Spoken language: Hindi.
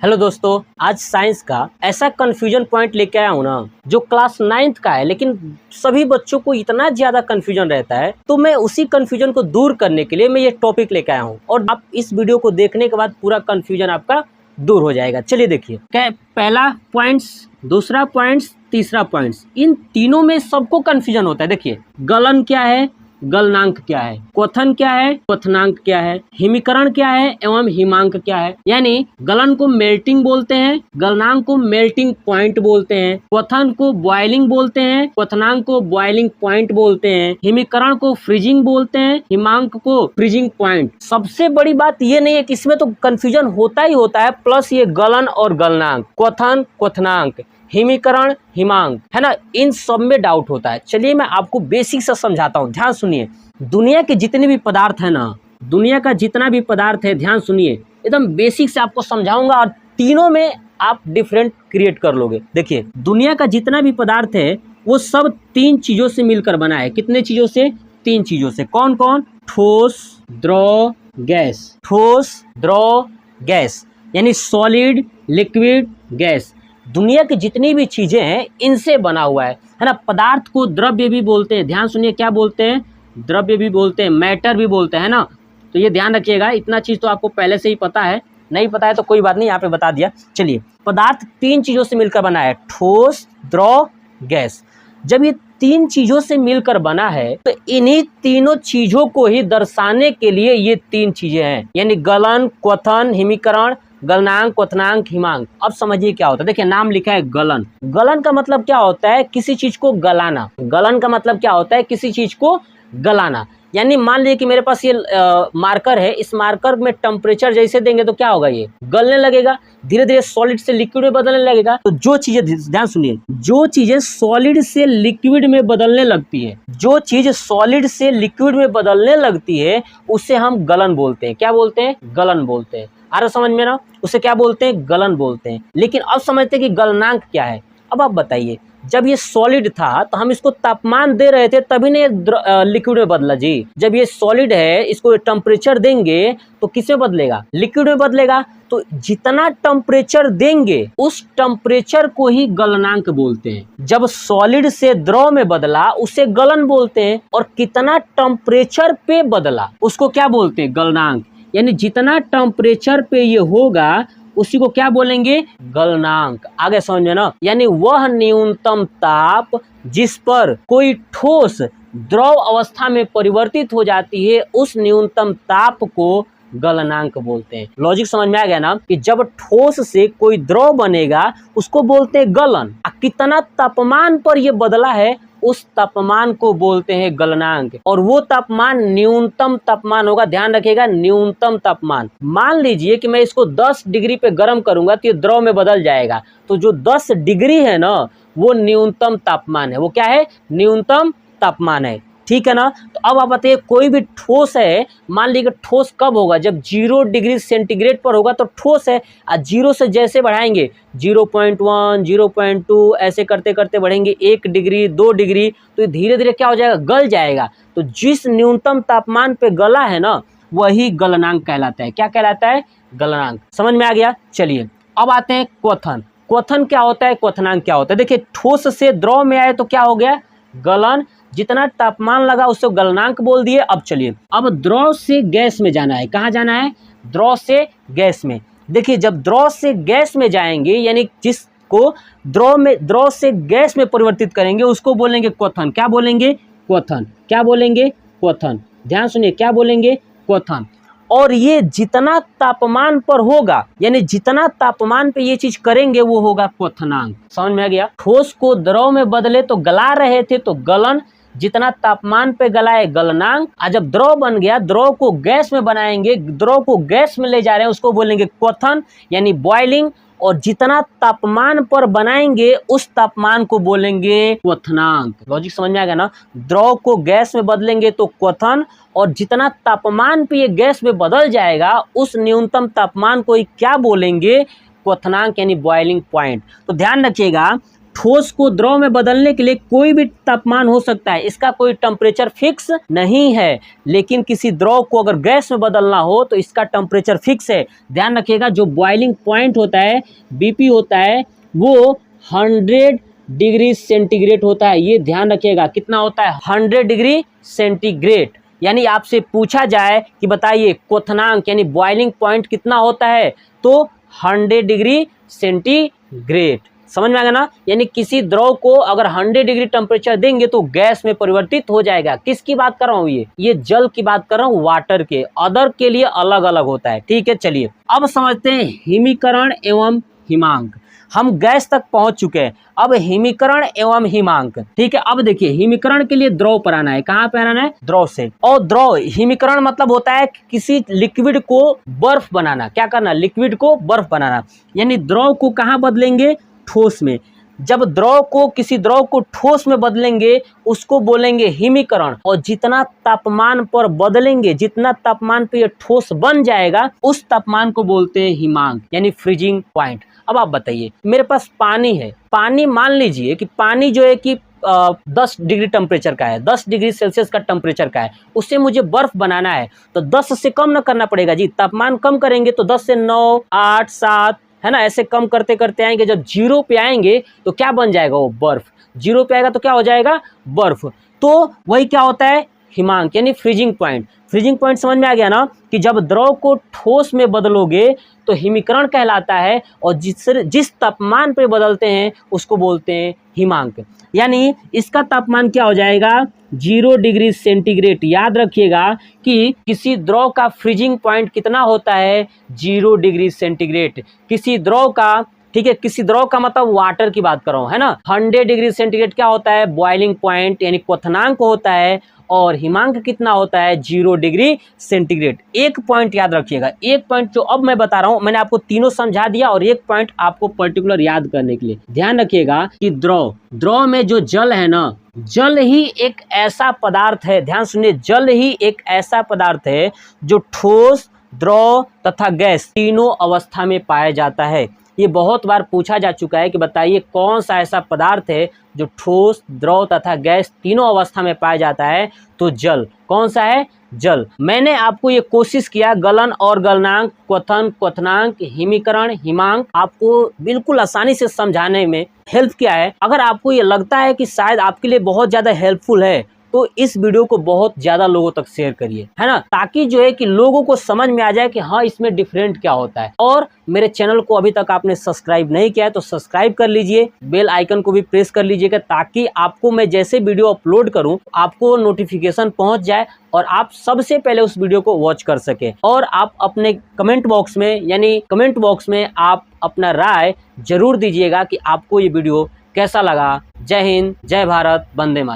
हेलो दोस्तों, आज साइंस का ऐसा कंफ्यूजन पॉइंट लेके आया हूँ ना जो क्लास 9th का है, लेकिन सभी बच्चों को इतना ज्यादा कंफ्यूजन रहता है। तो मैं उसी कंफ्यूजन को दूर करने के लिए मैं ये टॉपिक लेके आया हूँ और आप इस वीडियो को देखने के बाद पूरा कंफ्यूजन आपका दूर हो जाएगा। चलिए देखिए, क्या पहला पॉइंट्स, दूसरा पॉइंट्स, तीसरा पॉइंट्स, इन तीनों में सबको कंफ्यूजन होता है। देखिए, गलन क्या है, गलनांक क्या है, क्वथन क्या है, क्वथनांक क्या है, हिमीकरण क्या है एवं हिमांक क्या है। यानी गलन को मेल्टिंग बोलते हैं, गलनांक को मेल्टिंग पॉइंट बोलते हैं, क्वथन को बॉइलिंग बोलते हैं, क्वथनांक को बॉइलिंग पॉइंट बोलते हैं, हिमीकरण को फ्रीजिंग बोलते हैं, हिमांक को फ्रीजिंग पॉइंट। सबसे बड़ी बात ये नहीं है कि इसमें तो कंफ्यूजन होता ही होता है, प्लस ये गलन और गलनांक, क्वथन, क्वथनांक, हिमीकरण, हिमांक, है ना, इन सब में डाउट होता है। चलिए मैं आपको बेसिक से समझाता हूँ, ध्यान सुनिए। दुनिया के जितने भी पदार्थ है ना, दुनिया का जितना भी पदार्थ है, ध्यान सुनिए, एकदम बेसिक से आपको समझाऊंगा और तीनों में आप डिफरेंट क्रिएट कर लोगे। देखिए, दुनिया का जितना भी पदार्थ है वो सब तीन चीजों से मिलकर बना है। कितने चीजों से? तीन चीजों से। कौन कौन? ठोस, द्रव, गैस। ठोस, द्रव, गैस, यानी सॉलिड, लिक्विड, गैस। दुनिया की जितनी भी चीजें हैं इनसे बना हुआ है ना। पदार्थ को द्रव्य भी बोलते हैं, ध्यान सुनिए, क्या बोलते हैं? द्रव्य भी बोलते हैं, मैटर भी बोलते हैं ना। तो ये ध्यान रखिएगा, इतना चीज तो आपको पहले से ही पता है, नहीं पता है तो कोई बात नहीं, यहाँ पे बता दिया। चलिए, पदार्थ तीन चीजों से मिलकर बना है, ठोस, द्रव, गैस। जब ये तीन चीजों से मिलकर बना है तो इन्हीं तीनों चीजों को ही दर्शाने के लिए ये तीन चीजें हैं, यानी गलन, क्वथन, हिमीकरण, गलनांक, क्वथनांक, हिमांक। अब समझिए क्या होता है। देखिए, नाम लिखा है गलन। गलन का मतलब क्या होता है? किसी चीज को गलाना। गलन का मतलब क्या होता है? किसी चीज को गलाना। यानी मान लीजिए कि मेरे पास ये मार्कर है, इस मार्कर में टेम्परेचर जैसे देंगे तो क्या होगा? ये गलने लगेगा, धीरे धीरे सॉलिड से लिक्विड में बदलने लगेगा। तो जो चीजें, ध्यान सुनिए, जो चीजें सॉलिड से लिक्विड में बदलने लगती है, जो चीज सॉलिड से लिक्विड में बदलने लगती है उसे हम गलन बोलते हैं। क्या बोलते हैं? गलन बोलते हैं। आ रहा समझ में ना? उसे क्या बोलते हैं? गलन बोलते हैं। लेकिन अब समझते हैं कि गलनांक क्या है। अब आप बताइए, जब ये सॉलिड था तो हम इसको तापमान दे रहे थे, तभी ने लिक्विड में बदला जी। जब ये सॉलिड है, इसको टेम्परेचर देंगे तो किस में बदलेगा? लिक्विड में बदलेगा। तो जितना टेम्परेचर देंगे उस टेम्परेचर को ही गलनांक बोलते हैं। जब सॉलिड से द्रव में बदला उसे गलन बोलते हैं, और कितना टेम्परेचर पे बदला उसको क्या बोलते हैं? गलनांक। यानी जितना टेम्परेचर पे ये होगा उसी को क्या बोलेंगे? गलनांक। आगे समझे ना? यानी वह न्यूनतम ताप जिस पर कोई ठोस द्रव अवस्था में परिवर्तित हो जाती है, उस न्यूनतम ताप को गलनांक बोलते हैं। लॉजिक समझ में आ गया ना? कि जब ठोस से कोई द्रव बनेगा उसको बोलते हैं गलन, कितना तापमान पर यह बदला है उस तापमान को बोलते हैं गलनांक। और वो तापमान न्यूनतम तापमान होगा, ध्यान रखिएगा, न्यूनतम तापमान। मान लीजिए कि मैं इसको 10 डिग्री पे गर्म करूंगा तो ये द्रव में बदल जाएगा। तो जो 10 डिग्री है ना, वो न्यूनतम तापमान है। वो क्या है? न्यूनतम तापमान है। ठीक है ना? तो अब आप बताइए, कोई भी ठोस है, मान लीजिए ठोस कब होगा? जब 0 डिग्री सेंटीग्रेड पर होगा तो ठोस है। और 0 से जैसे बढ़ाएंगे 0.1, 0.2 ऐसे करते करते बढ़ेंगे 1 डिग्री, 2 डिग्री, तो धीरे धीरे क्या हो जाएगा? गल जाएगा। तो जिस न्यूनतम तापमान पे गला है ना, वही गलनांक कहलाता है। क्या कहलाता है? गलनांक। समझ में आ गया? चलिए अब आते हैं क्वथन। क्वथन क्या होता है, क्वथनांक क्या होता है? देखिए, ठोस से द्रव में आए तो क्या हो गया? गलन। जितना तापमान लगा उसको गलनांक बोल दिए। अब चलिए, अब द्रव से गैस में जाना है। कहाँ जाना है? द्रव से गैस में। देखिए, जब द्रव से गैस में जाएंगे, यानी जिसको द्रव से गैस में परिवर्तित करेंगे उसको बोलेंगे क्वथन। क्या बोलेंगे? क्वथन। क्या बोलेंगे? क्वथन। ध्यान सुनिए, क्या बोलेंगे? क्वथन। और ये जितना तापमान पर होगा, यानी जितना तापमान पे ये चीज करेंगे वो होगा क्वथनांक। समझ में आ गया? ठोस को द्रव में बदले तो गला रहे थे तो गलन, जितना तापमान पे गलाए गलनांक। और जब द्रव बन गया, द्रव को गैस में बनाएंगे, द्रव को गैस में ले जा रहे हैं उसको बोलेंगे क्वथन, यानी बॉइलिंग। और जितना तापमान पर बनाएंगे उस तापमान को बोलेंगे क्वथनांक। लॉजिक समझ में आ गया ना? द्रव को गैस में बदलेंगे तो क्वथन, और जितना तापमान पे ये गैस में बदल जाएगा उस न्यूनतम तापमान को ही क्या बोलेंगे? क्वथनांक, यानी बॉइलिंग पॉइंट। तो ध्यान रखिएगा, ठोस को द्रव में बदलने के लिए कोई भी तापमान हो सकता है, इसका कोई टेम्परेचर फिक्स नहीं है। लेकिन किसी द्रव को अगर गैस में बदलना हो तो इसका टेम्परेचर फिक्स है। ध्यान रखिएगा, जो बॉइलिंग पॉइंट होता है, BP होता है, वो 100 डिग्री सेंटीग्रेड होता है। ये ध्यान रखिएगा, कितना होता है? 100 डिग्री सेंटीग्रेड। यानी आपसे पूछा जाए कि बताइए क्वथनांक यानी बॉइलिंग पॉइंट कितना होता है, तो 100 डिग्री सेंटीग्रेड। समझ में आ गया ना? यानी किसी द्रव को अगर 100 डिग्री टेम्परेचर देंगे तो गैस में परिवर्तित हो जाएगा। किसकी बात कर रहा हूँ? ये जल की बात कर रहा हूँ, वाटर के। अदर के लिए अलग अलग होता है। ठीक है, चलिए अब समझते हैं हिमीकरण एवं हिमांक। हम गैस तक पहुंच चुके हैं, अब हिमीकरण एवं हिमांक। ठीक है, अब देखिए हिमीकरण के लिए द्रव पर आना है। कहाँ पे आना है? द्रव से। और द्रव, हिमीकरण मतलब होता है किसी लिक्विड को बर्फ बनाना। क्या करना? लिक्विड को बर्फ बनाना। यानी द्रव को कहाँ बदलेंगे? ठोस में। जब द्रव को, किसी द्रव को ठोस में बदलेंगे उसको बोलेंगे हिमीकरण। और जितना तापमान पर बदलेंगे, जितना तापमान पे ये ठोस बन जाएगा, उस तापमान को बोलते हैं हिमांक यानी फ्रीजिंग पॉइंट। अब आप बताइए, मेरे पास पानी है, पानी मान लीजिए कि पानी जो है कि 10 डिग्री टेम्परेचर का है, 10 डिग्री सेल्सियस का टेम्परेचर का है, उससे मुझे बर्फ बनाना है तो 10 से कम ना करना पड़ेगा जी। तापमान कम करेंगे तो 10 से 9, 8, 7 है ना, ऐसे कम करते करते आएंगे। जब 0 पे आएंगे तो क्या बन जाएगा? वो बर्फ। 0 पे आएगा तो क्या हो जाएगा? बर्फ। तो वही क्या होता है? हिमांक यानी फ्रीजिंग पॉइंट। फ्रीजिंग पॉइंट समझ में आ गया ना, कि जब द्रव को ठोस में बदलोगे तो हिमीकरण कहलाता है, और जिस तापमान पे बदलते हैं उसको बोलते हैं हिमांक। यानी इसका तापमान क्या हो जाएगा? 0 डिग्री सेंटीग्रेड। याद रखिएगा कि किसी द्रव का फ्रीजिंग पॉइंट कितना होता है? 0 डिग्री सेंटीग्रेड। किसी द्रव का, ठीक है, किसी द्रव का मतलब वाटर की बात कर रहा हूँ, है ना। 100 डिग्री सेंटीग्रेड क्या होता है? बॉइलिंग पॉइंट यानी क्वथनांक होता है। और हिमांक कितना होता है? 0 डिग्री सेंटीग्रेड। एक पॉइंट याद रखिएगा, एक पॉइंट जो अब मैं बता रहा हूं, मैंने आपको तीनों समझा दिया और एक पॉइंट आपको पर्टिकुलर याद करने के लिए ध्यान रखिएगा कि द्रव में जो जल है ना, जल ही एक ऐसा पदार्थ है, ध्यान सुनिए, जल ही एक ऐसा पदार्थ है जो ठोस, द्रव तथा गैस तीनों अवस्था में पाया जाता है। ये बहुत बार पूछा जा चुका है कि बताइए कौन सा ऐसा पदार्थ है जो ठोस, द्रव तथा गैस तीनों अवस्था में पाया जाता है? तो जल। कौन सा है? जल। मैंने आपको ये कोशिश किया गलन और गलनांक, क्वथन, क्वथनांक, हिमीकरण, हिमांक आपको बिल्कुल आसानी से समझाने में हेल्प किया है। अगर आपको ये लगता है कि शायद आपके लिए बहुत ज़्यादा हेल्पफुल है तो इस वीडियो को बहुत ज़्यादा लोगों तक शेयर करिए, है ना, ताकि जो है कि लोगों को समझ में आ जाए कि हाँ इसमें डिफरेंट क्या होता है। और मेरे चैनल को अभी तक आपने सब्सक्राइब नहीं किया है तो सब्सक्राइब कर लीजिए, बेल आइकन को भी प्रेस कर लीजिएगा, ताकि आपको मैं जैसे वीडियो अपलोड करूं आपको नोटिफिकेशन पहुंच जाए और आप सबसे पहले उस वीडियो को वॉच कर सके। और आप अपने कमेंट बॉक्स में आप अपना राय जरूर दीजिएगा कि आपको ये वीडियो कैसा लगा। जय हिंद, जय भारत, वंदे मातरम।